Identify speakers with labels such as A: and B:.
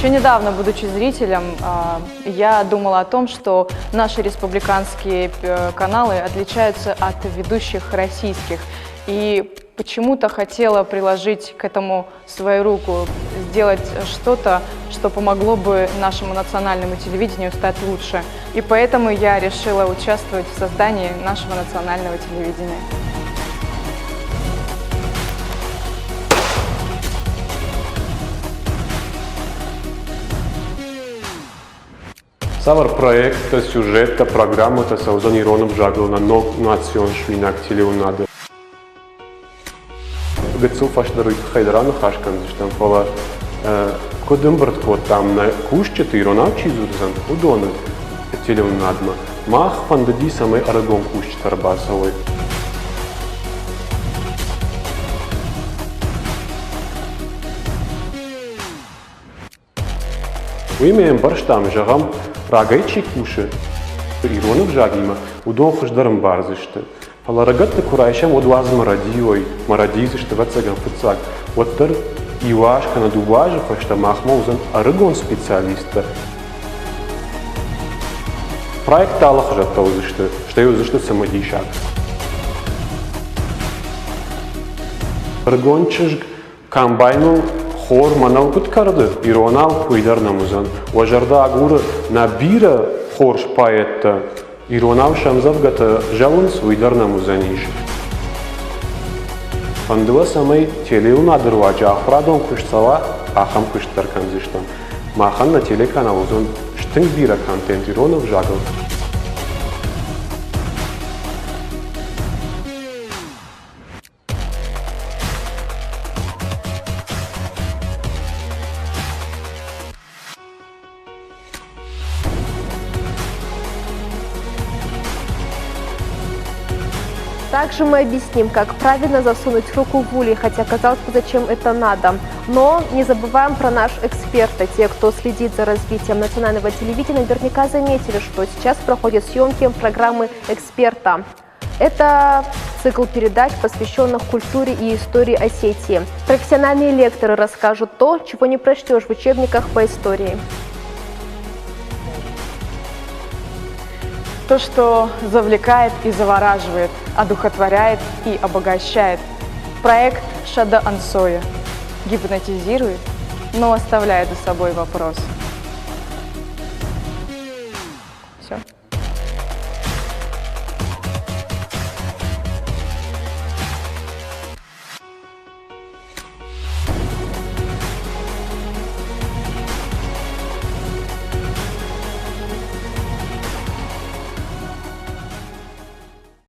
A: Еще недавно, будучи зрителем, я думала о том, что наши республиканские каналы отличаются от ведущих российских. И почему-то хотела приложить к этому свою руку, сделать что-то, что помогло бы нашему национальному телевидению стать лучше. И поэтому я решила участвовать в создании нашего национального телевидения.
B: Савар проекта, сюжета, программата са озон Иронов жагал на национ швинак телеунады. Гыцыл фашдару хайдараны хашкан зиштан фала кодым брат там на кушчет Иронав чизурзан удоны телеунадма. Мах фандади самый арагон кушчет арбасовой. Уимеем барштам жагам рагайчи куши Иронов жагима удон хашдарым барзышты. Фала рагатты курайшам одваз марадиой марадизышты вацаган фыцак. Оттар Ивашка на дубаже фашта махма узан арагон специалиста. Проект талах жатта узышты, что узышты самодишак. Арагончыж комбайну хор манал куткарды, Иронал куйдар намузан. Важарда агура набира хорш поэта, Иронал шамзавгата жалунс уйдар намузаниш. Андыва самай телеунадыр вача ахпрадон кушсала ахам куштар канзиштан. Махан на телеканал узан штынг бира контент Иронов жагал.
C: Также мы объясним, как правильно засунуть руку в улей, хотя казалось бы, зачем это надо. Но не забываем про наш эксперта. Те, кто следит за развитием национального телевидения, наверняка заметили, что сейчас проходят съемки программы «Эксперта». Это цикл передач, посвященных культуре и истории Осетии. Профессиональные лекторы расскажут то, чего не прочтешь в учебниках по истории.
A: То, что завлекает и завораживает, одухотворяет и обогащает. Проект Шада Ансоя гипнотизирует, но оставляет за собой вопрос. Все.